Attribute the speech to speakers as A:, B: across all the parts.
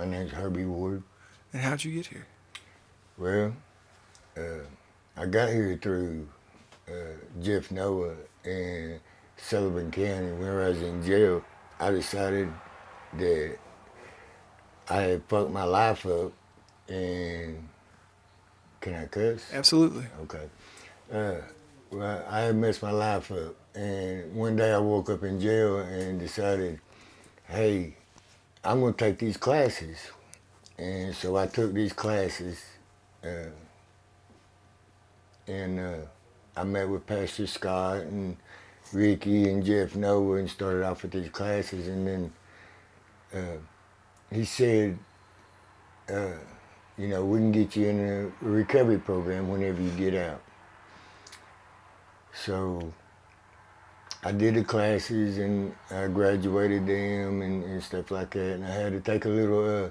A: My name's Herbie Ward.
B: And how'd you get here?
A: Well, I got here through Jeff Noah in Sullivan County. When I was in jail, I decided that I had fucked my life up, and can I cuss?
B: Absolutely.
A: Okay. Uh, well, I had messed my life up, and one day I woke up in jail and decided, hey, I'm gonna take these classes, and so I took these classes, uh, and I met with Pastor Scott and Ricky and Jeff Noah and started off with these classes, and then uh, he said, uh, we can get you in a recovery program whenever you get out. So I did the classes and I graduated them and stuff like that, and I had to take a little.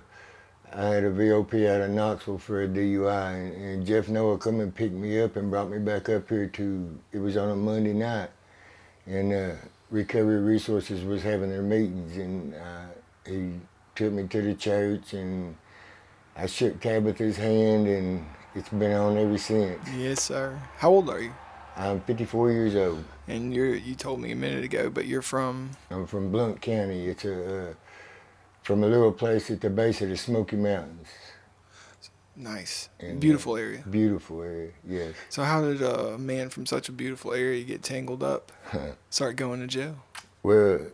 A: I had a VOP out of Knoxville for a DUI, and Jeff Noah come and picked me up and brought me back up here to. It was on a Monday night, and Recovery Resources was having their meetings, and he took me to the church, and I shook Tabitha's hand, and it's been on ever since.
B: Yes, sir. How old are you?
A: I'm 54 years old.
B: And you told me a minute ago, but you're from.
A: I'm from Blount County. It's from a little place at the base of the Smoky Mountains.
B: Nice.
A: And,
B: beautiful area.
A: Beautiful area, yes.
B: So how did a man from such a beautiful area get tangled up? Start going to jail?
A: Well,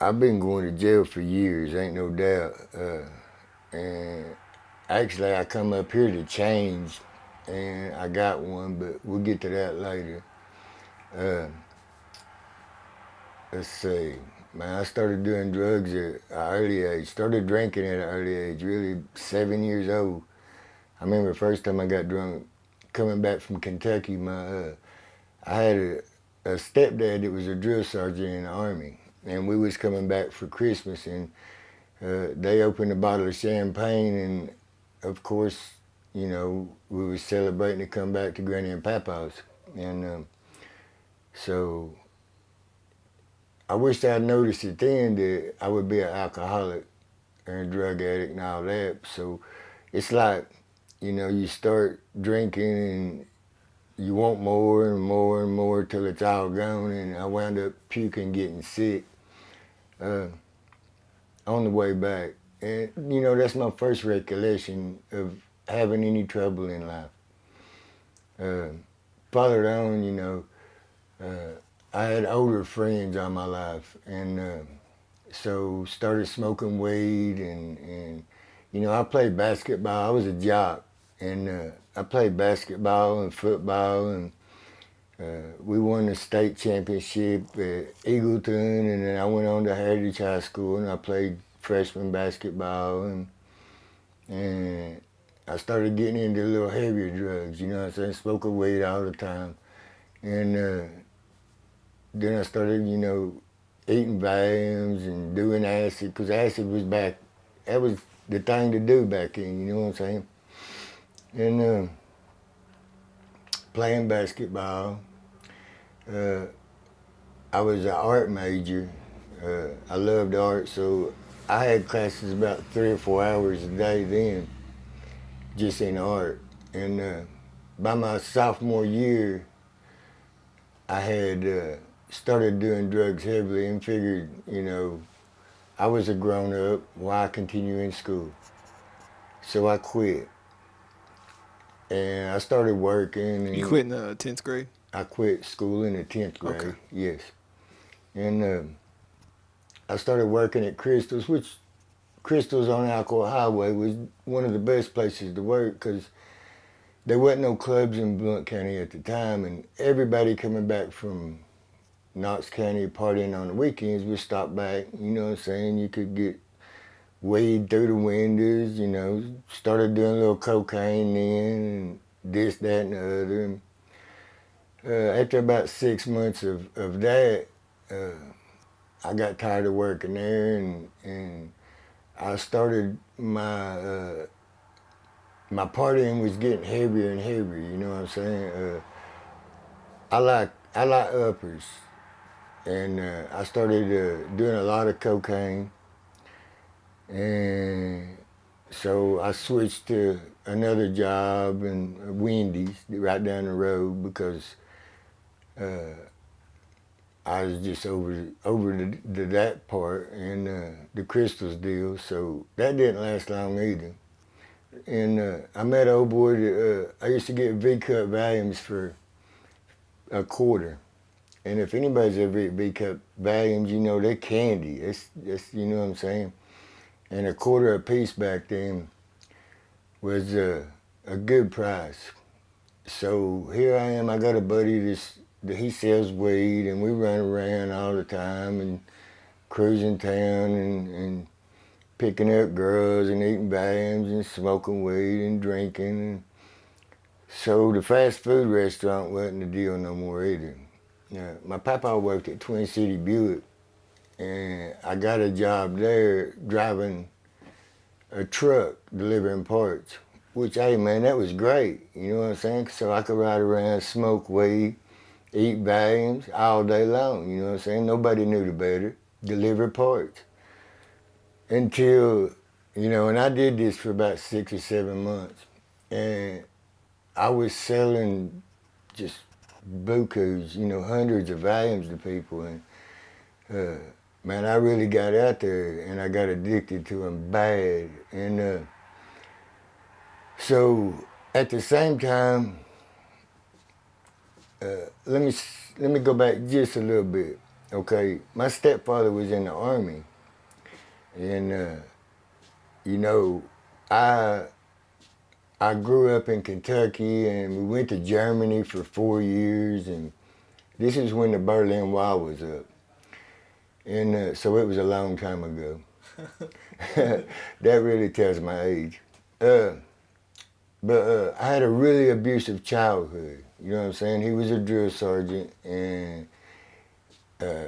A: I've been going to jail for years, ain't no doubt. And actually, I come up here to change, and I got one, but we'll get to that later. Let's see. Man, I started doing drugs at an early age. Started drinking at an early age, really 7 years old. I remember the first time I got drunk, coming back from Kentucky, I had a stepdad that was a drill sergeant in the Army, and we was coming back for Christmas, and they opened a bottle of champagne, and of course, we was celebrating to come back to Granny and Papa's, and so I wish I'd noticed it then that I would be an alcoholic or a drug addict and all that. So it's like, you start drinking and you want more and more and more till it's all gone, and I wound up puking, getting sick on the way back. And, that's my first recollection of having any trouble in life. Followed on, I had older friends all my life, and so started smoking weed, and I played basketball. I was a jock, and I played basketball and football, and we won the state championship at Eagleton, and then I went on to Heritage High School, and I played freshman basketball, and I started getting into a little heavier drugs, what I'm saying, smoking weed all the time, and then I started, eating Valiums and doing acid, because acid was that was the thing to do back then, you know what I'm saying? And playing basketball. I was an art major. I loved art, so I had classes about 3 or 4 hours a day then, just in art. And by my sophomore year, I had started doing drugs heavily and figured, I was a grown up, why continue in school? So I quit. And I started working. And
B: you quit in the 10th grade?
A: I quit school in the 10th grade,
B: okay.
A: Yes. And I started working at Crystal's, which Crystal's on Alcoa Highway was one of the best places to work because there wasn't no clubs in Blount County at the time, and everybody coming back from Knox County partying on the weekends would stop back, you know what I'm saying? You could get weed through the windows, started doing a little cocaine then, and this, that, and the other. And, after about 6 months of that, I got tired of working there, and I started my partying was getting heavier and heavier, you know what I'm saying? I like uppers, and I started doing a lot of cocaine, and So I switched to another job in Wendy's right down the road because uh, I was just over that part and the crystals deal. So that didn't last long either. And I met an old boy that I used to get V-cut volumes for a quarter. And if anybody's ever eat V-cut volumes, you know they're candy. It's you know what I'm saying. And a quarter a piece back then was a good price. So here I am. I got a buddy that he sells weed, and we run around all the time and cruising town and picking up girls and eating vans and smoking weed and drinking. And so the fast food restaurant wasn't the deal no more either. My papa worked at Twin City Buick, and I got a job there driving a truck delivering parts. Which, hey man, that was great. You know what I'm saying? So I could ride around, smoke weed, eat vans all day long. You know what I'm saying? Nobody knew the better. Deliver parts until and I did this for about 6 or 7 months, and I was selling just bukus, hundreds of volumes to people, and uh, man, I really got out there, and I got addicted to them bad, and so at the same time, let me go back just a little bit. Okay, my stepfather was in the army, and you know, I I grew up in Kentucky, and we went to Germany for 4 years, and this is when the Berlin Wall was up, and so it was a long time ago. That really tells my age. Uh, but I had a really abusive childhood. You know what I'm saying? He was a drill sergeant, and uh,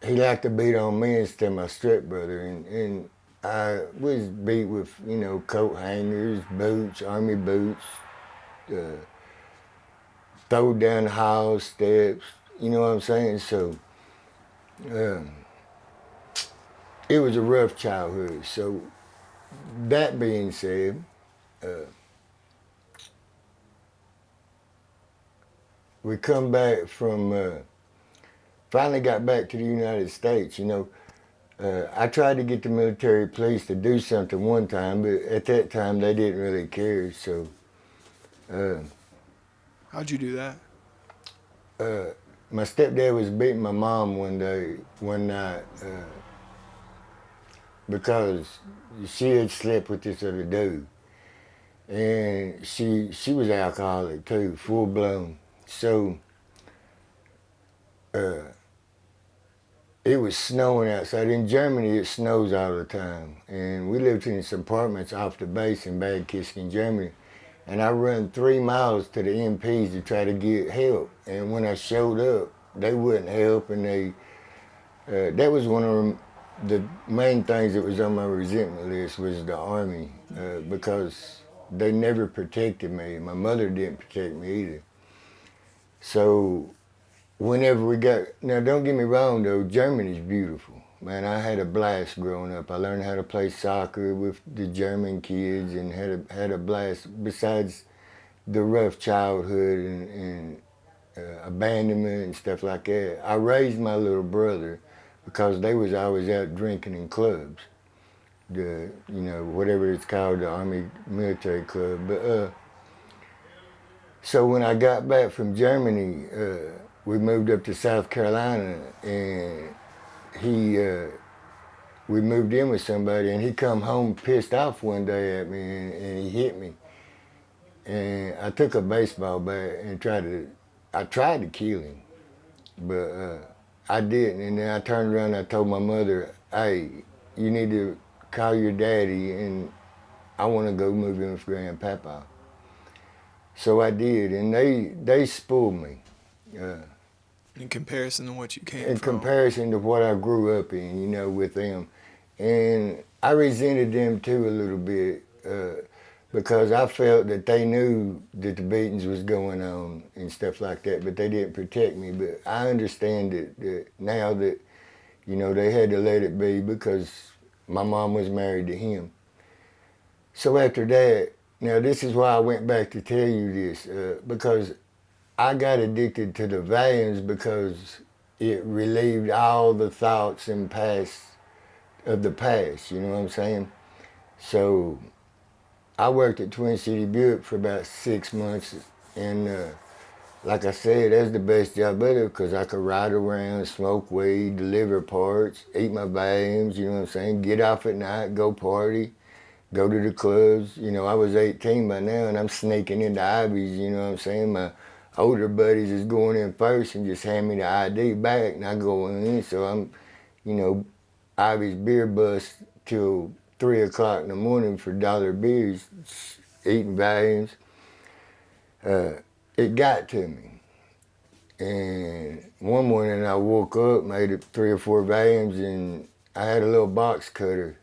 A: he liked to beat on me instead of my stepbrother, and I was beat with coat hangers, boots, army boots, uh, throw down the hall steps. You know what I'm saying? So um, it was a rough childhood. So that being said, uh, we come back from finally got back to the United States. I tried to get the military police to do something one time, but at that time they didn't really care. So uh,
B: How'd you do that?
A: uh, my stepdad was beating my mom one night, because she had slept with this other dude, and she was alcoholic too, full blown. So uh, it was snowing outside. In Germany, it snows all the time, and we lived in some apartments off the base in Bad Kiskin, Germany. And I run 3 miles to the MPs to try to get help. And when I showed up, they wouldn't help, and that was one of the main things that was on my resentment list was the army, because they never protected me. My mother didn't protect me either. So whenever we got, now don't get me wrong though, Germany's beautiful. Man, I had a blast growing up. I learned how to play soccer with the German kids and had a blast. Besides the rough childhood and abandonment and stuff like that, I raised my little brother because they was always out drinking in clubs. Whatever it's called, the Army Military Club. But so when I got back from Germany, we moved up to South Carolina, and he we moved in with somebody, and he come home pissed off one day at me, and he hit me, and I took a baseball bat and I tried to kill him, but I didn't. And then I turned around and I told my mother, hey, you need to call your daddy, and I want to go move in with Grandpapa. So I did, and they spoiled me. Uh,
B: In comparison to what you came
A: in
B: from.
A: comparison to what I grew up in, with them. And I resented them too a little bit, because I felt that they knew that the beatings was going on and stuff like that, but they didn't protect me. But I understand that now that, they had to let it be because my mom was married to him. So after that, now this is why I went back to tell you this, because I got addicted to the Valiums because it relieved all the thoughts and past of the past. You know what I'm saying? So I worked at Twin City Buick for about 6 months, and like I said, that's the best job ever because I could ride around, smoke weed, deliver parts, eat my Valiums. You know what I'm saying? Get off at night, go party, go to the clubs. You know, I was 18 by now, and I'm sneaking into Ivy's. You know what I'm saying? My older buddies is going in first and just hand me the ID back, and I go in. So I'm, you know, Ivy's beer bus till 3 o'clock in the morning for dollar beers, eating Valiums. It got to me. And one morning I woke up, made it 3 or 4 Valiums, and I had a little box cutter.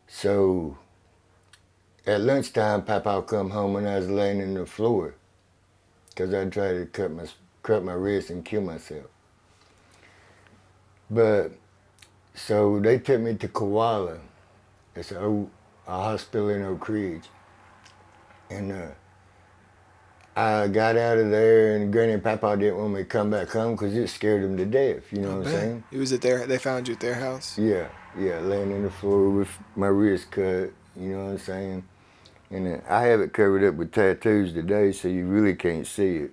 A: So at lunchtime, Papa would come home when I was laying in the floor because I tried to cut my wrist and kill myself. But so they took me to Koala. It's a hospital in Oak Ridge. And I got out of there, and Granny and Papa didn't want me to come back home because it scared them to death. You know what I'm saying?
B: It was at their. They found you at their house.
A: Yeah, laying in the floor with my wrist cut. You know what I'm saying? And I have it covered up with tattoos today, so you really can't see it.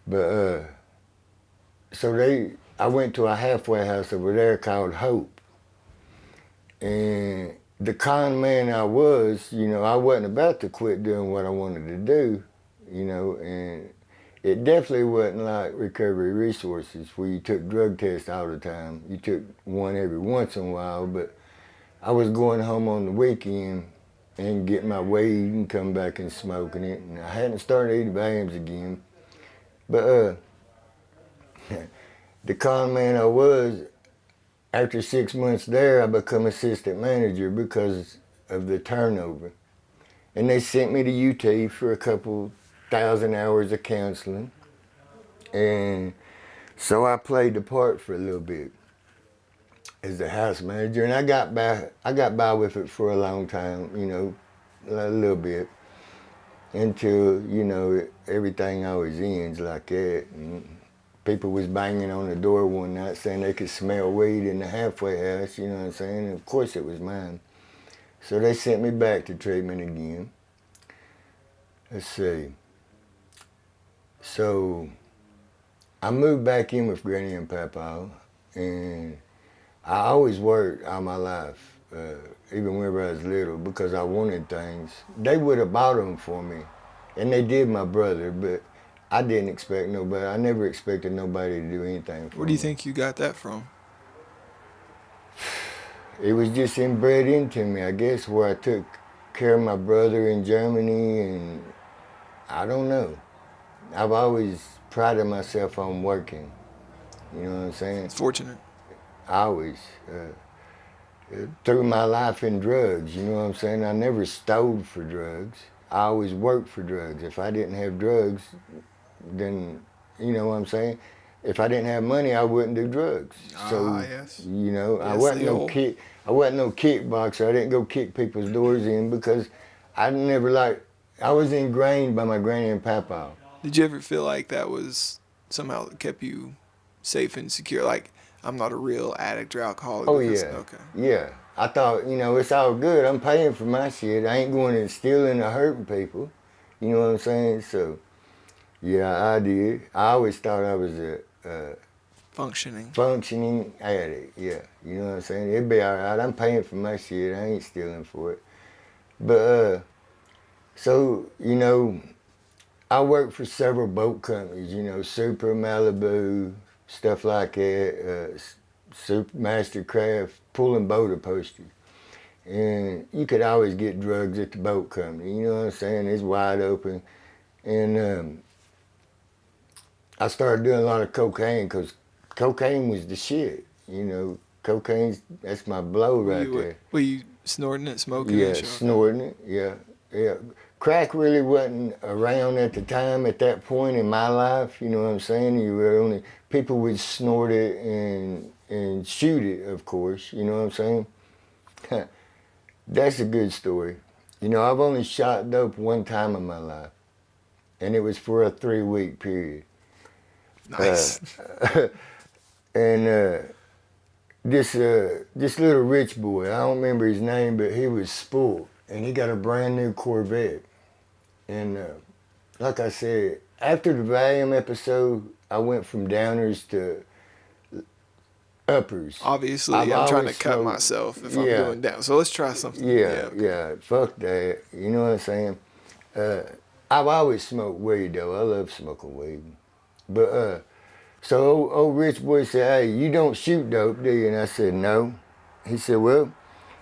A: But so I went to a halfway house over there called Hope, and the con man I was, you know, I wasn't about to quit doing what I wanted to do, you know, and it definitely wasn't like Recovery Resources where you took drug tests all the time. You took one every once in a while, but I was going home on the weekend and getting my weed and come back and smoking it. And I hadn't started eating Valiums again. But the con man I was, after 6 months there, I become assistant manager because of the turnover. And they sent me to UT for a couple thousand hours of counseling. And so I played the part for a little bit as the house manager, and I got by with it for a long time, you know, a little bit, until, you know, everything always ends like that. And people was banging on the door one night saying they could smell weed in the halfway house, you know what I'm saying? And of course it was mine. So they sent me back to treatment again. Let's see. So I moved back in with Granny and Papa, and I always worked all my life, even whenever I was little, because I wanted things. They would have bought them for me, and they did my brother, but I didn't expect nobody. I never expected nobody to do anything for me.
B: Where do you think you got that from?
A: It was just inbred into me, I guess, where I took care of my brother in Germany, and I don't know. I've always prided myself on working. You know what I'm saying?
B: It's fortunate.
A: I always. Through my life in drugs, you know what I'm saying? I never stole for drugs. I always worked for drugs. If I didn't have drugs, then, you know what I'm saying? If I didn't have money, I wouldn't do drugs. So,
B: yes.
A: you know,
B: Yes,
A: I wasn't no kickboxer. I didn't go kick people's doors in because I was ingrained by my granny and papa.
B: Did you ever feel like that was somehow that kept you safe and secure? Like, I'm not a real addict or alcoholic.
A: Oh,
B: because,
A: yeah.
B: Okay.
A: Yeah. I thought, you know, it's all good. I'm paying for my shit. I ain't going and stealing or hurting people. You know what I'm saying? So, yeah, I did. I always thought I was a functioning addict. Yeah, you know what I'm saying? It'd be all right. I'm paying for my shit. I ain't stealing for it. But so, you know, I worked for several boat companies. You know, Super, Malibu, stuff like that. Super Mastercraft, pulling boat upholstery. And you could always get drugs at the boat company. You know what I'm saying? It's wide open. And I started doing a lot of cocaine because cocaine was the shit. You know, that's my blow right there.
B: Were you snorting it, smoking
A: Yeah,
B: it?
A: snorting it, yeah. Crack really wasn't around at the time at that point in my life, you know what I'm saying? People would snort it and shoot it, of course, you know what I'm saying? That's a good story. You know, I've only shot dope one time in my life, and it was for a 3 week period. Uh,
B: Nice.
A: and this little rich boy, I don't remember his name, but he was spoiled, and he got a brand new Corvette. And like I said, after the Valium episode, I went from downers to uppers. I've
B: Obviously, I'm trying to
A: always
B: cut
A: smoked,
B: myself if I'm
A: yeah,
B: going down. So let's try something.
A: yeah,
B: Yeah, okay.
A: yeah. Fuck that. You know what I'm saying? Uh, I've always smoked weed though. I love smoking weed. But so old rich boy said, "Hey, you don't shoot dope, do you?" And I said, "No." He said, "Well,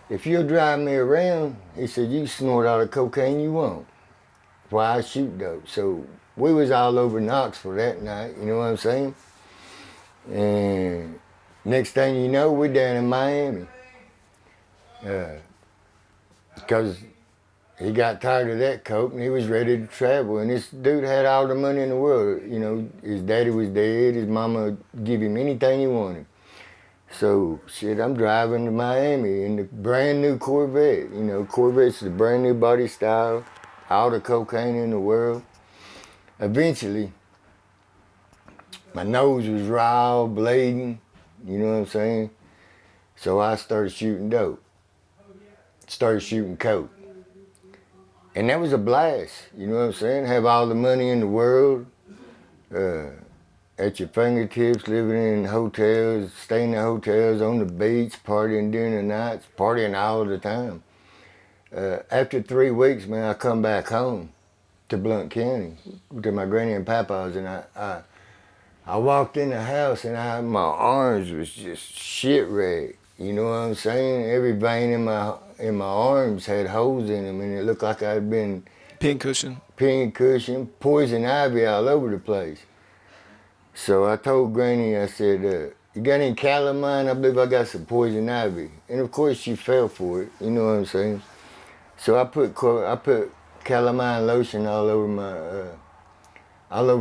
A: if you'll drive me around," he said, "you snort all the cocaine you want. Why I shoot dope?" So we was all over Knoxville that night. You know what I'm saying? And next thing you know, we're down in Miami. Because he got tired of that coke and he was ready to travel. And this dude had all the money in the world. You know, his daddy was dead. His mama give him anything he wanted. So shit, I'm driving to Miami in the brand new Corvette. You know, Corvette's the brand new body style, all the cocaine in the world. Eventually, my nose was raw, bleeding. You know what I'm saying? So I started shooting dope. Started shooting coke. And that was a blast. You know what I'm saying? Have all the money in the world uh, at your fingertips, living in hotels, staying in hotels, on the beach, partying during the nights, partying all the time. After 3 weeks, man, I come back home to Blount County to my granny and papa's, and I walked in the house and my arms was just shit wrecked. You know what I'm saying? Every vein in my arms had holes in them, and it looked like I'd been
B: Pincushion.
A: pincushion, poison ivy all over the place. So I told Granny, I said, "You got any calamine? I believe I got some poison ivy." And of course she fell for it. You know what I'm saying? So I put calamine lotion all over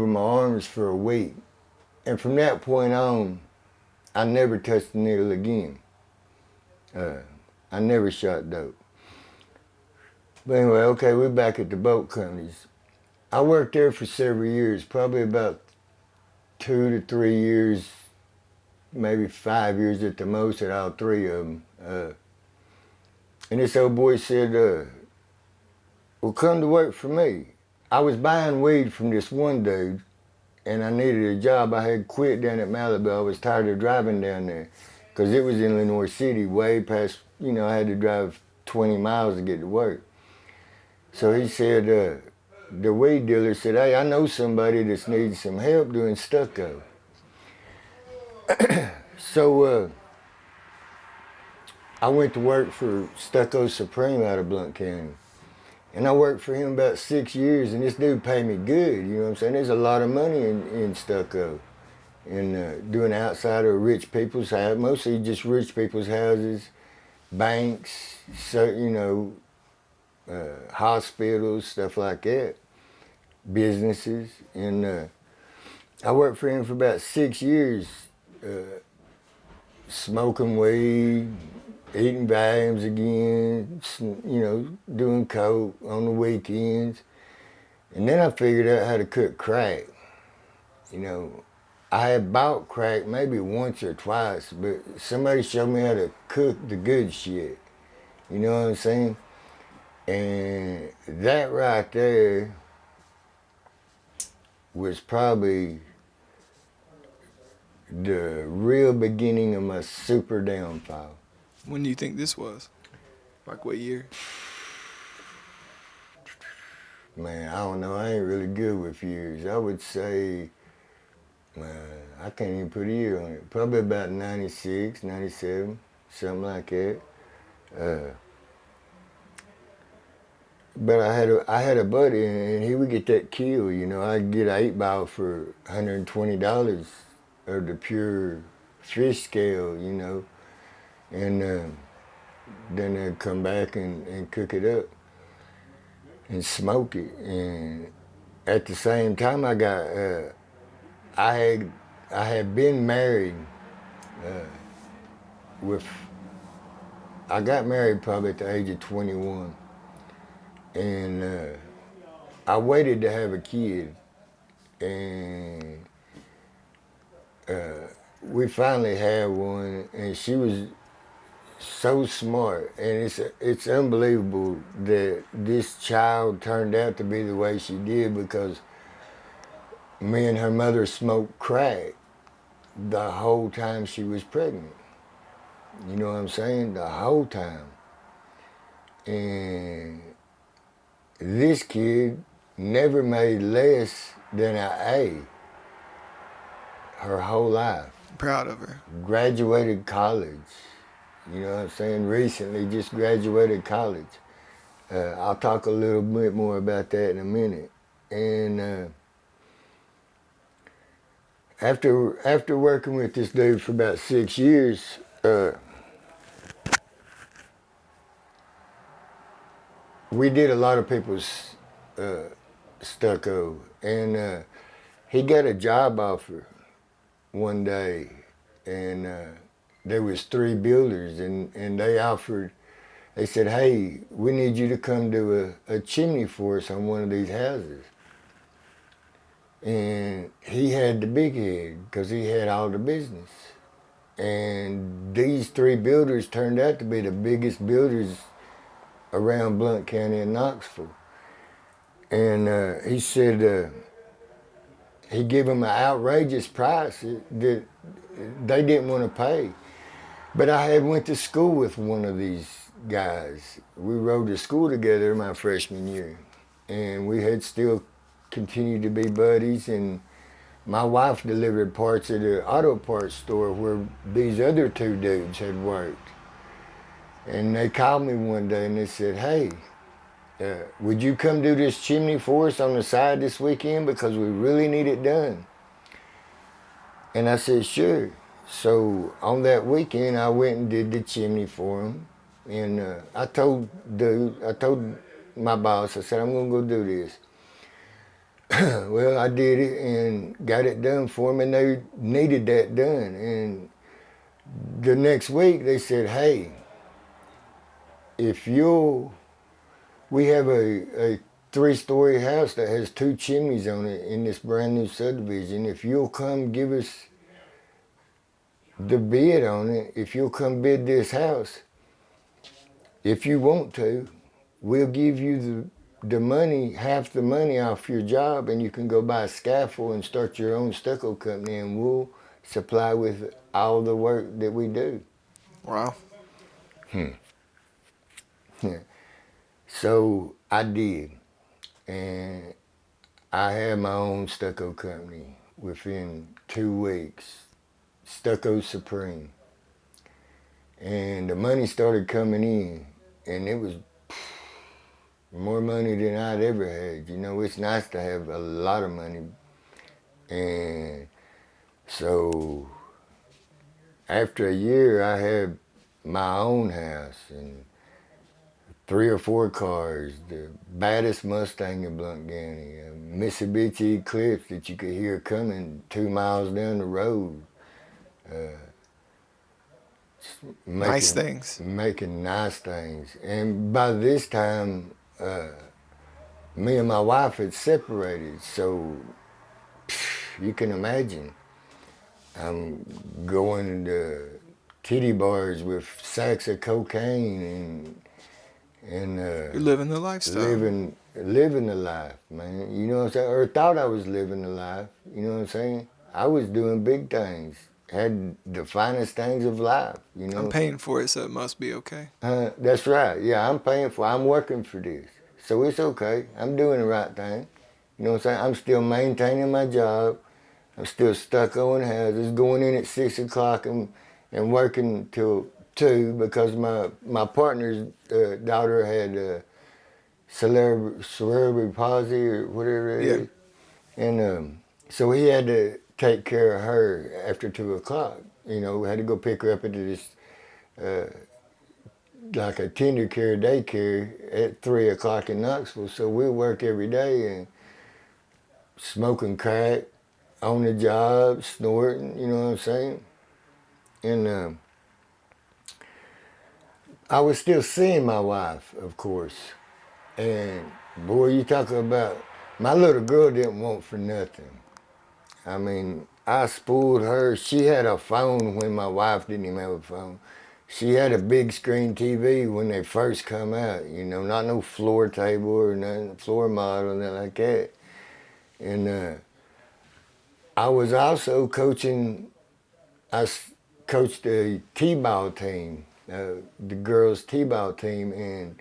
A: my arms for a week. And from that point on, I never touched the needle again. Uh, I never shot dope. But anyway, okay, we're back at the boat companies. I worked there for several years, probably about 2 to 3 years, maybe 5 years at the most at all three of them. And this old boy said, "Well, come to work for me." I was buying weed from this one dude, and I needed a job. I had quit down at Malibu. I was tired of driving down there because it was in Lenore City, way past, I had to drive 20 miles to get to work. So he said, the weed dealer said, "Hey, I know somebody that needs some help doing stucco." So I went to work for Stucco Supreme out of Blount County. And I worked for him about 6 years, and this dude paid me good. You know what I'm saying? There's a lot of money in stucco, and doing outside of rich people's house, mostly just rich people's houses, banks, so hospitals, stuff like that, businesses. And I worked for him for about 6 years, smoking weed, eating valiums again, doing coke on the weekends. And then I figured out how to cook crack. You know, I had bought crack maybe once or twice, but somebody showed me how to cook the good shit. You know what I'm saying? And that right there was probably the real beginning of my super downfall.
B: When do you think this was? Like what year?
A: Man, I don't know. I ain't really good with years. I would say, man, I can't even put a year on it. Probably about 96, 97, something like that. Uh, but I had a buddy, and he would get that kill. I'd get an 8 ball for $120 of the pure fish scale. And then they'd come back and cook it up and smoke it. And at the same time, I had I had been married with I got married probably at the age of 21, and I waited to have a kid, and we finally had one, and she was so smart, and it's unbelievable that this child turned out to be the way she did because me and her mother smoked crack the whole time she was pregnant. You know what I'm saying? The whole time. And this kid never made less than an A her whole life.
B: I'm proud of her.
A: Graduated college. You know what I'm saying? Recently just graduated college. I'll talk a little bit more about that in a minute. And after working with this dude for about 6 years, we did a lot of people's uh, stucco, and he got a job offer one day, and there was three builders, and they offered. They said, "Hey, we need you to come do a chimney for us on one of these houses." And he had the big head because he had all the business. And these three builders turned out to be the biggest builders around Blount County and Knoxville. And he said he gave them an outrageous price that they didn't want to pay. But I had went to school with one of these guys. We rode to school together my freshman year, and we had still continued to be buddies. And my wife delivered parts at the auto parts store where these other two dudes had worked. And they called me one day and they said, "Hey, would you come do this chimney for us on the side this weekend because we really need it done?" And I said, "Sure." So on that weekend, I went and did the chimney for him. And I told my boss, I said, "I'm going to go do this." Well, I did it and got it done for them, and they needed that done. And the next week, they said, "Hey, if you'll, we have a three-story house that has two chimneys on it in this brand new subdivision. If you'll come give us the bid on it, if you'll come bid this house, if you want to, we'll give you the money, half the money off your job, and you can go buy a scaffold and start your own stucco company, and we'll supply with all the work that we do."
B: Wow.
A: So I did, and I had my own stucco company within 2 weeks, Stucco Supreme. And the money started coming in, and it was more money than I'd ever had. You know, it's nice to have a lot of money. And so after a year, I had my own house and 3 or 4 cars, the baddest Mustang in Blount County, a Mitsubishi Eclipse that you could hear coming 2 miles down the road.
B: Nice things.
A: Making nice things. And by this time, me and my wife had separated, so you can imagine. I'm going to titty bars with sacks of cocaine and
B: You're living the lifestyle.
A: living the life, man. You know what I'm saying? Or thought I was living the life. You know what I'm saying? I was doing big things. Had the finest things of life, you know.
B: I'm paying for it, so it must be okay.
A: That's right. Yeah, I'm paying for it. I'm working for this. So it's okay. I'm doing the right thing. You know what I'm saying? I'm still maintaining my job. I'm still stuck on houses, going in at 6 o'clock and working till 2 because my partner's daughter had cerebral palsy or whatever it is. And so he had to take care of her after 2 o'clock. You know, we had to go pick her up into this, like a tender care daycare at 3 o'clock in Knoxville. So we work every day and smoking crack, on the job, snorting, you know what I'm saying? And I was still seeing my wife, of course. And boy, you talk about my little girl didn't want for nothing. I mean, I spoiled her. She had a phone when my wife didn't even have a phone. She had a big screen TV when they first come out, you know, not no floor table or nothing, floor model, nothing like that. And I was also coaching, coached the T-ball team, the girls' T-ball team, and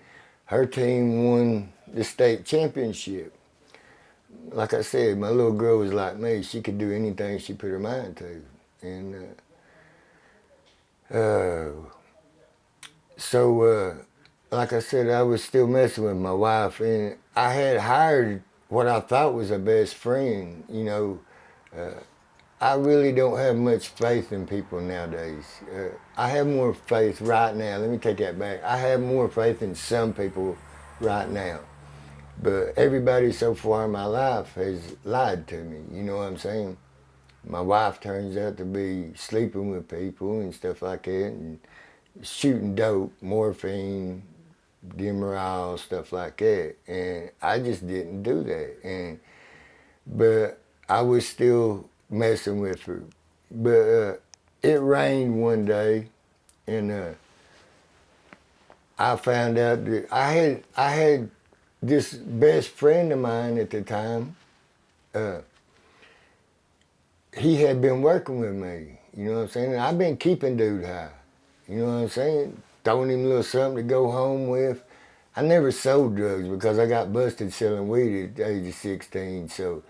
A: her team won the state championship. Like I said, my little girl was like me. She could do anything she put her mind to. And uh, so, like I said, I was still messing with my wife, and I had hired what I thought was a best friend. You know, I really don't have much faith in people nowadays. I have more faith right now. Let me take that back. I have more faith in some people right now. But everybody so far in my life has lied to me. You know what I'm saying? My wife turns out to be sleeping with people and stuff like that, and shooting dope, morphine, Demerol, stuff like that. And I just didn't do that. But I was still messing with her. But it rained one day, and I found out that I had this best friend of mine at the time. Uh, he had been working with me. You know what I'm saying? And I've been keeping dude high. You know what I'm saying? Throwing him a little something to go home with. I never sold drugs because I got busted selling weed at the age of 16. So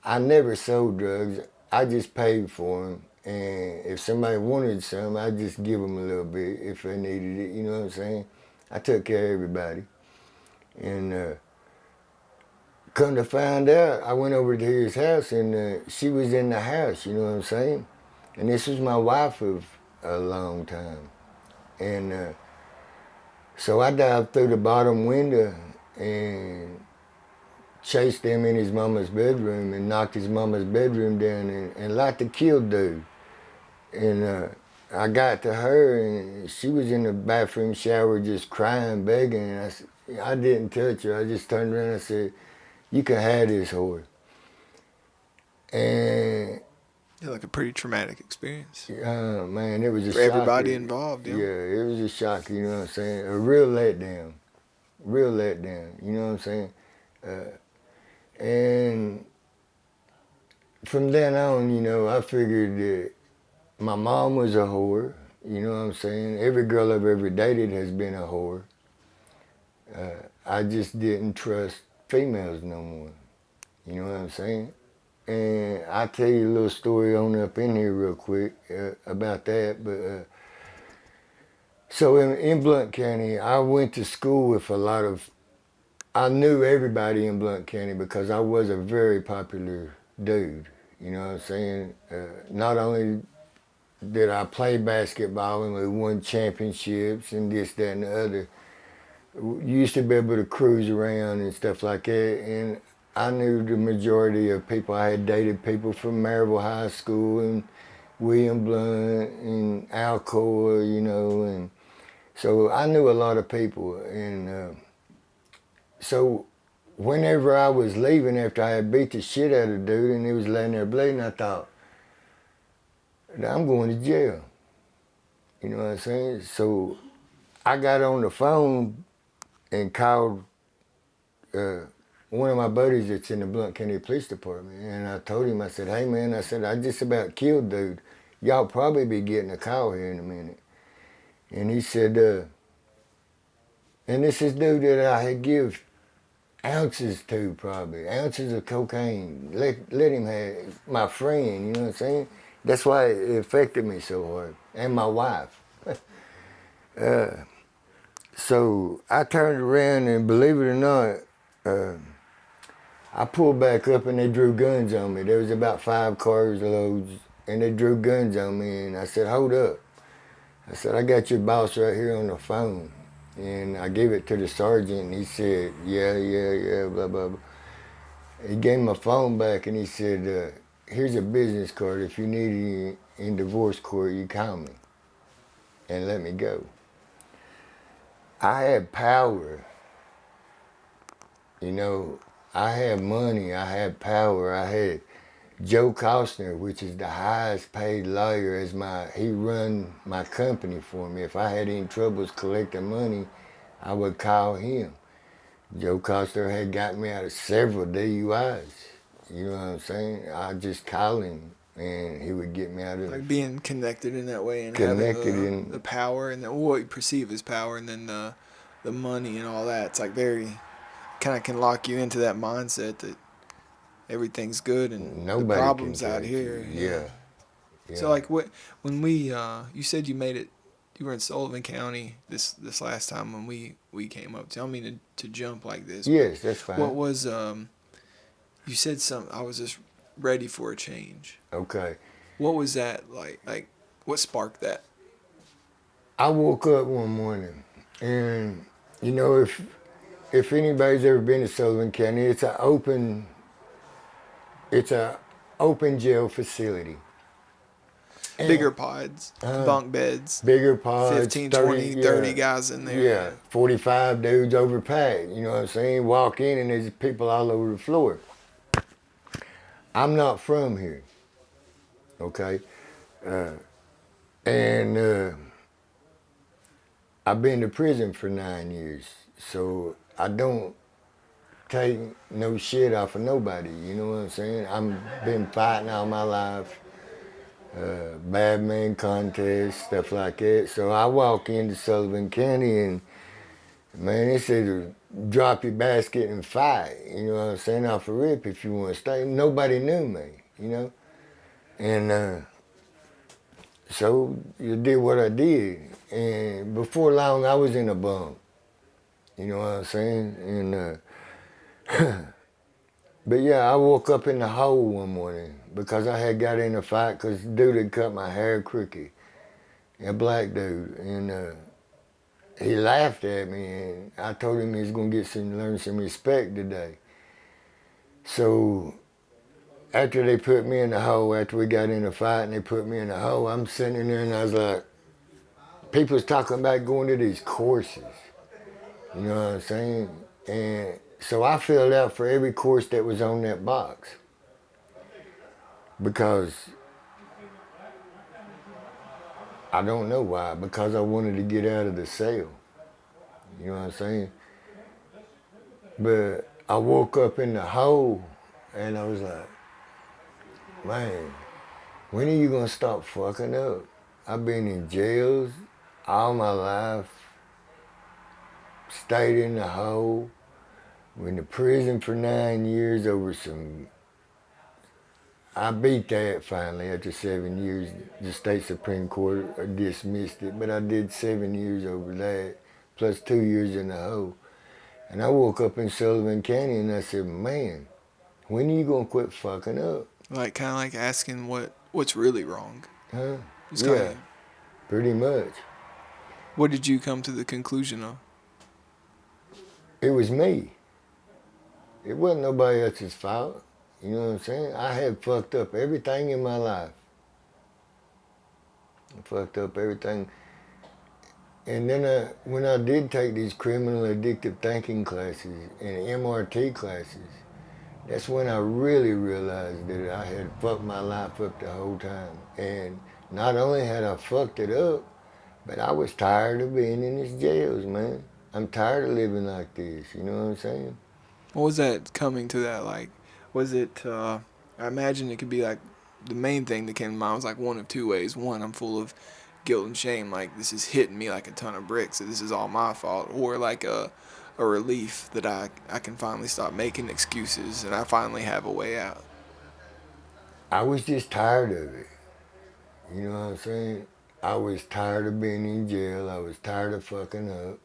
A: I never sold drugs. I just paid for them. And if somebody wanted some, I just give them a little bit if they needed it. You know what I'm saying? I took care of everybody. And come to find out, I went over to his house and she was in the house. You know what I'm saying? And this was my wife of a long time. And so I dived through the bottom window and chased him in his mama's bedroom and knocked his mama's bedroom down and like to kill dude. And I got to her and she was in the bathroom shower just crying, begging. And I didn't touch her. I just turned around and said, "You can have this whore." And
B: Yeah, like a pretty traumatic experience
A: man, it was a
B: for
A: shock.
B: everybody involved.
A: Yeah,
B: Yeah.
A: it was a shock. You know what I'm saying? A real letdown. Real letdown. You know what I'm saying? And from then on, you know, I figured that my mom was a whore. You know what I'm saying? Every girl I've ever dated has been a whore. I just didn't trust females no more. You know what I'm saying? And I'll tell you a little story on up in here real quick about that. But so in Blount County, I went to school with a lot of, I knew everybody in Blount County because I was a very popular dude. You know what I'm saying? Not only did I play basketball and we won championships and this, that, and the other, you used to be able to cruise around and stuff like that. And I knew the majority of people. I had dated people from Maryville High School and William Blount and Alcoa, you know, and so I knew a lot of people. And so whenever I was leaving after I had beat the shit out of dude and he was laying there bleeding, I thought, I'm going to jail. You know what I'm saying? So I got on the phone and called uh, one of my buddies that's in the Blount County Police Department. And I told him, I said, "Hey man," I said, "I just about killed dude. Y'all probably be getting a call here in a minute." And he said, and this is dude that I had give ounces to, probably ounces of cocaine. Let him have my friend. You know what I'm saying? That's why it affected me so hard, and my wife. So I turned around and believe it or not, I pulled back up and they drew guns on me. There was about 5 cars loads and they drew guns on me and I said, "Hold up." I said, "I got your boss right here on the phone." And I gave it to the sergeant and he said, yeah, blah, blah, blah. He gave my phone back and he said, "Here's a business card. If you need it in divorce court, you call me," and let me go. I had power. You know, I had money. I had power. I had Joe Costner, which is the highest paid lawyer, as he run my company for me. If I had any troubles collecting money, I would call him. Joe Costner had got me out of several DUIs. You know what I'm saying? I just call him and he would get me out of
B: Like being connected in that way and having
A: connected
B: the
A: in.
B: power and what you perceive as power, and then the money and all that. It's like very kind of can lock you into that mindset that everything's good and the
A: Nobody can
B: problems out
A: touch you.
B: here. Yeah.
A: Yeah,
B: So
A: yeah.
B: like what when we you said you made it, you were in Sullivan County this last time when we came up. Tell me to jump like this, but
A: Yes, that's
B: what
A: fine.
B: was you said something, I was just ready for a change.
A: Okay.
B: What was that like? Like what sparked that?
A: I woke up one morning and you know if anybody's ever been to Sullivan County, it's a open jail facility.
B: Bigger
A: And
B: pods,
A: uh,
B: bunk beds,
A: bigger pods,
B: 15,
A: 30,
B: 20, 30
A: yeah,
B: guys in there.
A: yeah,
B: Yeah.
A: 45 dudes overpacked. You know what I'm saying? Walk in and there's people all over the floor. I'm not from here, okay? Uh, and I've been to prison for 9 years, so I don't take no shit off of nobody. You know what I'm saying? I've been fighting all my life, bad man contests, stuff like that. So I walk into Sullivan County and man, they said to drop your basket and fight. You know what I'm saying? Off a rip if you want to stay. Nobody knew me, you know? And so you did what I did. And before long, I was in a bunk. You know what I'm saying? And but yeah, I woke up in the hole one morning because I had got in a fight because dude had cut my hair crooked, a black dude, and he laughed at me, and I told him he was gonna learn some respect today. So after they put me in the hole, after we got in a fight and they put me in the hole, I'm sitting in there and I was like, people's talking about going to these courses. You know what I'm saying? And so I filled out for every course that was on that box because I don't know why, because I wanted to get out of the cell. You know what I'm saying? But I woke up in the hole and I was like, man, when are you gonna stop fucking up? I've been in jails all my life, stayed in the hole, went to prison for 9 years over some. I beat that finally after 7 years. The state Supreme Court dismissed it, but I did 7 years over that, plus 2 years in the hole. And I woke up in Sullivan County and I said, man, when are you gonna quit fucking up?
B: Like kind of like asking what's really wrong.
A: Huh?
B: It's kind
A: Yeah,
B: of
A: pretty much.
B: what did you come to the conclusion of?
A: It was me. It wasn't nobody else's fault. You know what I'm saying? I had fucked up everything in my life. I fucked up everything. And then when I did take these criminal addictive thinking classes and MRT classes, that's when I really realized that I had fucked my life up the whole time. And not only had I fucked it up, but I was tired of being in these jails, man. I'm tired of living like this. You know what I'm saying?
B: What was that coming to that like? Was it? I imagine it could be like the main thing that came to mind was like one of two ways. One, I'm full of guilt and shame, like this is hitting me like a ton of bricks, so this is all my fault, or like a relief that I can finally stop making excuses and I finally have a way out.
A: I was just tired of it. You know what I'm saying? I was tired of being in jail. I was tired of fucking up.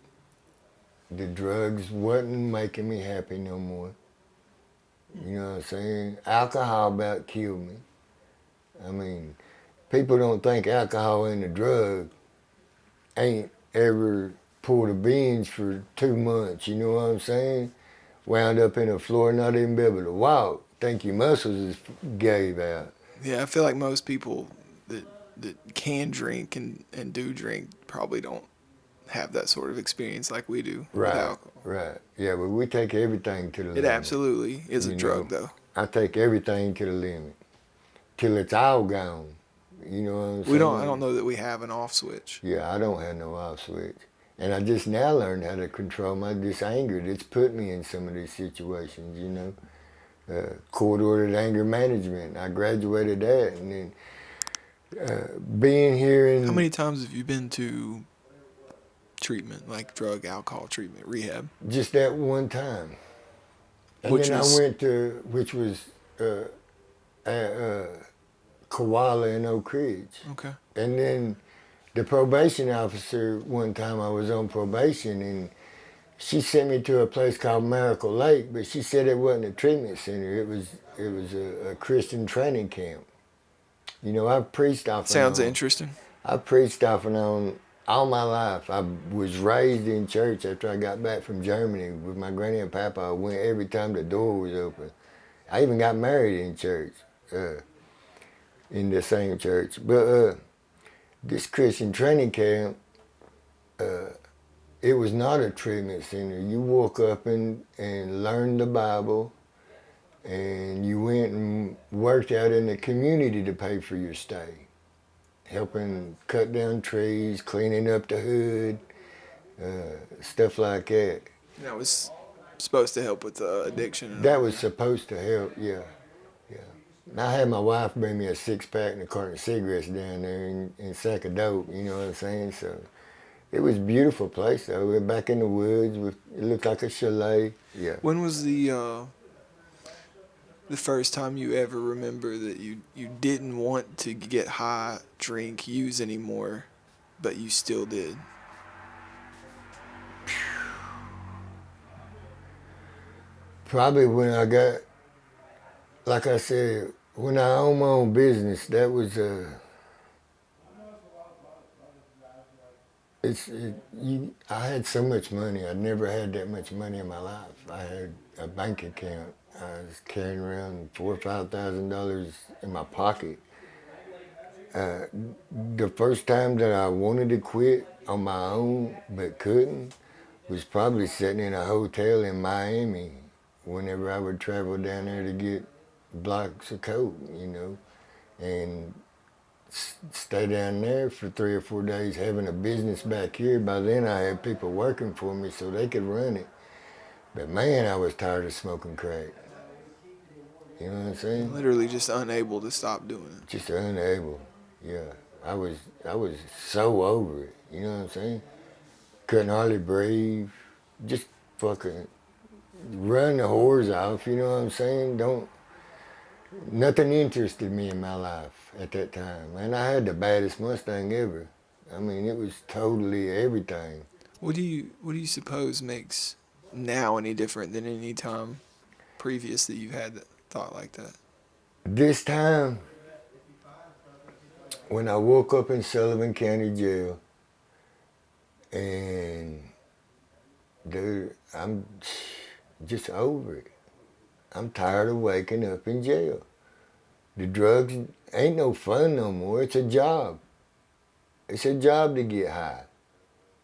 A: The drugs wasn't making me happy no more. You know what I'm saying? Alcohol about killed me. I mean, people don't think alcohol and a drug ain't ever pulled a beans for 2 months. You know what I'm saying? Wound up in the floor, not even be able to walk. Think your muscles is gave out.
B: Yeah, I feel like most people that can drink and do drink probably don't have that sort of experience like we do with
A: Right,
B: alcohol.
A: right. Yeah, but we take everything to the
B: It
A: limit.
B: absolutely is a
A: You
B: drug,
A: know,
B: though.
A: I take everything to the limit till it's all gone. You know what I'm
B: We don't. I don't
A: saying?
B: know that we have an off switch.
A: Yeah, I don't have no off switch. And I just now learned how to control my this anger that's put me in some of these situations, you know. Court-ordered anger management. I graduated that. And then being here
B: How
A: in
B: many times have you been to treatment, like drug, alcohol treatment, rehab?
A: just that one time. And
B: Which
A: then I
B: was
A: went to, which was at Koala in Oak Ridge.
B: okay.
A: And then the probation officer, one time I was on probation, and she sent me to a place called Miracle Lake, but she said it wasn't a treatment center. It was a Christian training camp. You know, I've preached off and
B: Sounds
A: on.
B: interesting.
A: I've preached off and on all my life. I was raised in church after I got back from Germany with my granny and papa. I went every time the door was open. I even got married in church, in the same church. But this Christian training camp, it was not a treatment center. You woke up and learned the Bible, and you went and worked out in the community to pay for your stay, helping cut down trees, cleaning up the hood, stuff like that.
B: That was supposed to help with addiction and
A: That
B: all
A: was
B: that.
A: supposed to help, yeah, yeah. And I had my wife bring me a 6-pack and a carton of cigarettes down there in sack of dope, you know what I'm saying? So it was a beautiful place though. We're back in the woods. It looked like a chalet. Yeah.
B: When was the first time you ever remember that you didn't want to get high, drink, use anymore, but you still did?
A: Probably when I got, like I said, when I owned my own business, that was I had so much money. I'd never had that much money in my life. I had a bank account. I was carrying around $4,000 or $5,000 in my pocket. The first time that I wanted to quit on my own but couldn't was probably sitting in a hotel in Miami whenever I would travel down there to get blocks of coke, you know, and stay down there for 3 or 4 days having a business back here. By then I had people working for me so they could run it. But man, I was tired of smoking crack. You know what I'm saying?
B: Literally just unable to stop doing it.
A: Just unable. Yeah. I was so over it. You know what I'm saying? Couldn't hardly breathe. Just fucking run the whores off, you know what I'm saying? Nothing interested me in my life at that time. And I had the baddest Mustang ever. I mean, it was totally everything.
B: What do you suppose makes now any different than any time previous that you've had that thought like that?
A: This time, when I woke up in Sullivan County Jail, and dude, I'm just over it. I'm tired of waking up in jail. The drugs ain't no fun no more. It's a job. It's a job to get high.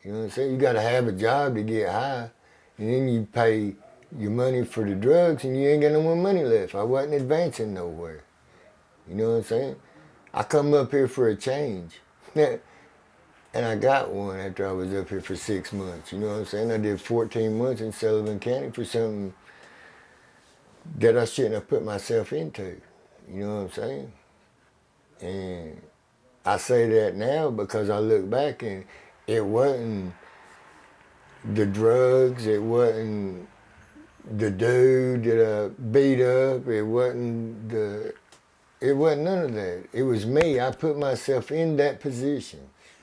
A: You know what I'm saying? You got to have a job to get high, and then you pay your money for the drugs, and you ain't got no more money left. I wasn't advancing nowhere. You know what I'm saying? I come up here for a change, and I got one after I was up here for 6 months. You know what I'm saying? I did 14 months in Sullivan County for something that I shouldn't have put myself into. You know what I'm saying? And I say that now because I look back and it wasn't the drugs, it wasn't the dude that I beat up, it wasn't none of that. It was me. I put myself in that position.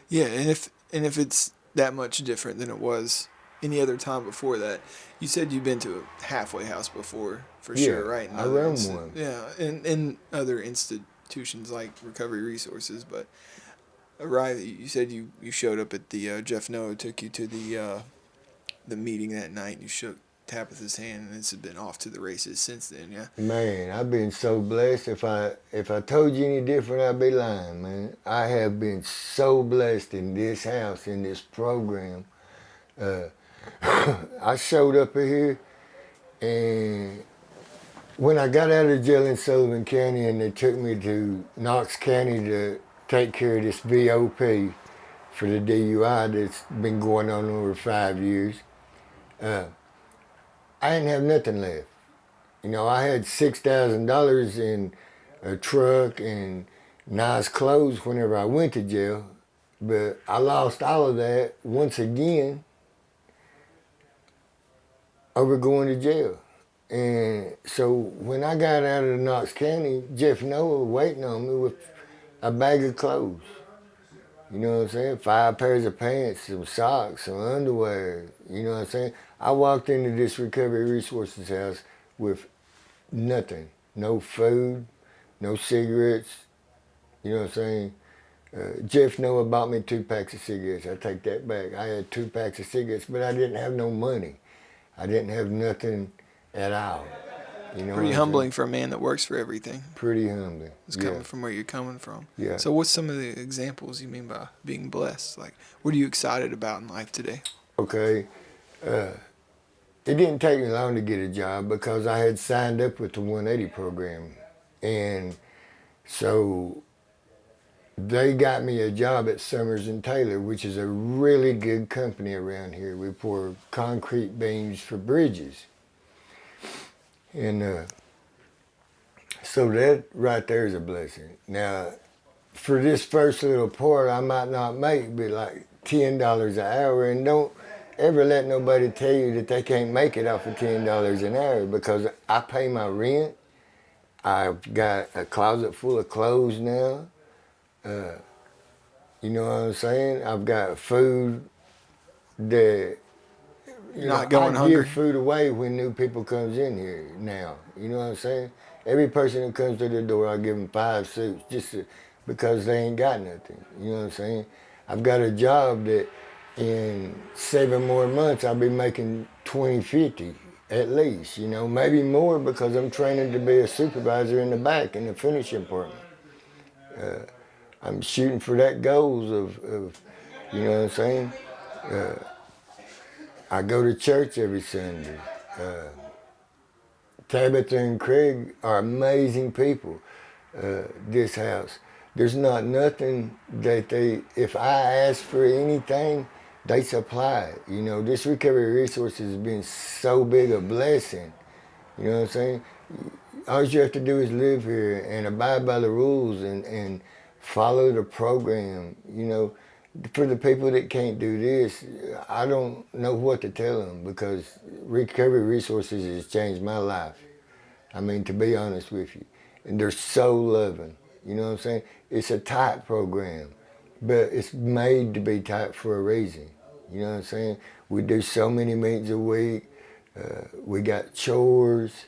B: Yeah, and if it's that much different than it was any other time before that, you said you've been to a halfway house before, for
A: Yeah,
B: sure, right?
A: I run one.
B: Yeah, in other institutions like Recovery Resources, but arrived. You said you showed up at the Jeff Noah took you to the meeting that night. And you shook Tabitha's hand, and it's been off to the races since then. Yeah.
A: Man, I've been so blessed. If I told you any different, I'd be lying, man. I have been so blessed in this house, in this program. Uh, I showed up here, and when I got out of jail in Sullivan County and they took me to Knox County to take care of this VOP for the DUI that's been going on over 5 years, uh, I didn't have nothing left. You know, I had $6,000 in a truck and nice clothes whenever I went to jail, but I lost all of that once again over going to jail. And so when I got out of Knox County, Jeff Noah was waiting on me with a bag of clothes. You know what I'm saying? 5 pairs of pants, some socks, some underwear. You know what I'm saying? I walked into this recovery resources house with nothing. No food, no cigarettes. You know what I'm saying? Jeff Noah bought me 2 packs of cigarettes. I take that back. I had 2 packs of cigarettes, but I didn't have no money. I didn't have nothing at all. You know what
B: Pretty
A: I'm saying?
B: humbling for a man that works for everything.
A: Pretty humbling.
B: It's
A: Yeah.
B: coming from where you're coming from.
A: Yeah.
B: So what's some of the examples you mean by being blessed? Like, what are you excited about in life today?
A: Okay. Uh, it didn't take me long to get a job because I had signed up with the 180 program. And so they got me a job at Summers and Taylor, which is a really good company around here. We pour concrete beams for bridges. And so that right there is a blessing. Now, for this first little part, I might not make but like $10 an hour, and don't ever let nobody tell you that they can't make it off of $10 an hour, because I pay my rent. I've got a closet full of clothes now. You know what I'm saying? I've got food that,
B: You're
A: you know,
B: not
A: I
B: going
A: give
B: hungry.
A: food away when new people comes in here now. You know what I'm saying? Every person who comes to the door, I give them 5 suits because they ain't got nothing. You know what I'm saying? I've got a job that in 7 more months I'll be making 2050 at least. You know, maybe more because I'm training to be a supervisor in the back in the finishing department. I'm shooting for that goals of you know what I'm saying? I go to church every Sunday. Tabitha and Craig are amazing people. This house, there's not nothing that if I ask for anything, they supply it. You know, this recovery resources has been so big a blessing. You know what I'm saying? All you have to do is live here and abide by the rules and follow the program. You know, for the people that can't do this, I don't know what to tell them, because recovery resources has changed my life. I mean, to be honest with you. And they're so loving. You know what I'm saying? It's a tight program, but it's made to be tight for a reason. You know what I'm saying? We do so many meetings a week. We got chores.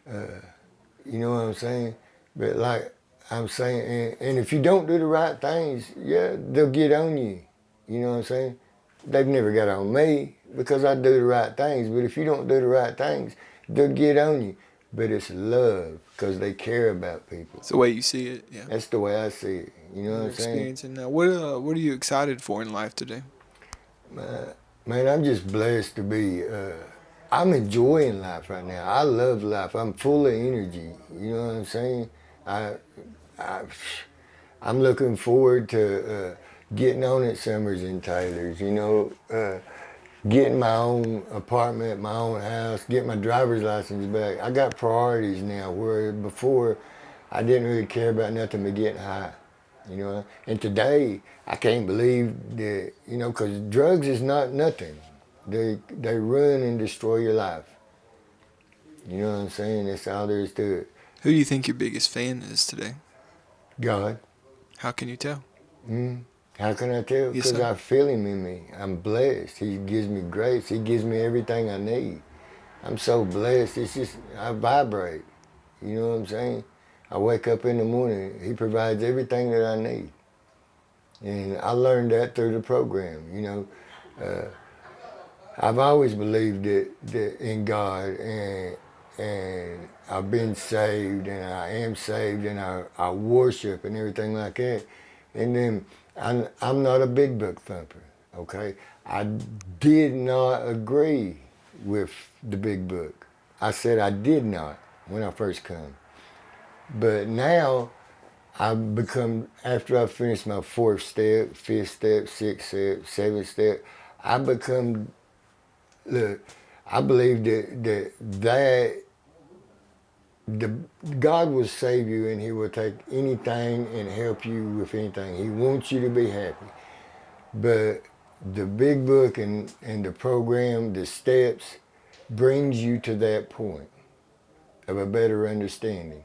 A: You know what I'm saying? But like I'm saying, and if you don't do the right things, yeah, they'll get on you. You know what I'm saying? They've never got on me because I do the right things. But if you don't do the right things, they'll get on you. But it's love because they care about people.
B: It's the way you see it. Yeah.
A: That's the way I see it. You know what
B: You're
A: I'm saying?
B: experiencing now. What are you excited for in life today?
A: Man, I'm just blessed to be. I'm enjoying life right now. I love life. I'm full of energy. You know what I'm saying? I, I I'm looking forward to getting on at Summers and Taylor's. You know, getting my own apartment, my own house, get my driver's license back. I got priorities now, where before I didn't really care about nothing but getting high. You know, and today I can't believe that, you know, because drugs is not nothing. They ruin and destroy your life. You know what I'm saying? That's all there is to it.
B: Who do you think your biggest fan is today?
A: God.
B: How can you tell?
A: Mm. How can I tell?
B: Yes,
A: Because
B: sir.
A: I feel him in me. I'm blessed. He gives me grace. He gives me everything I need. I'm so blessed. It's just, I vibrate. You know what I'm saying? I wake up in the morning. He provides everything that I need. And I learned that through the program. You know, I've always believed that in God, and I've been saved, and I am saved, and I worship and everything like that. And then I'm not a big book thumper. Okay, I did not agree with the big book. I said I did not when I first come. But now I've become, after I finished my fourth step, fifth step, sixth step, seventh step, I become, look, I believe that the God will save you and He will take anything and help you with anything. He wants you to be happy. But the big book and the program, the steps, brings you to that point of a better understanding.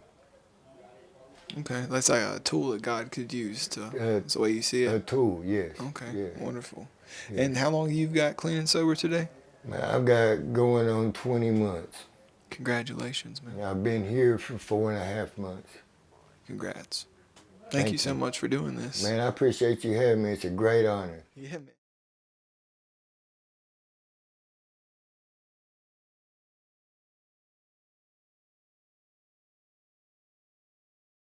B: Okay, that's like a tool that God could use to.
A: Uh,
B: That's the way you see it.
A: a tool, yes,
B: Okay,
A: yes,
B: wonderful.
A: yes.
B: And how long you've got clean and sober today?
A: I've got going on 20 months.
B: Congratulations, man.
A: I've been here for 4.5 months.
B: Congrats. Thank you
A: Thank
B: so
A: you.
B: much for doing this.
A: Man, I appreciate you having me. It's a great honor.
B: Yeah, man.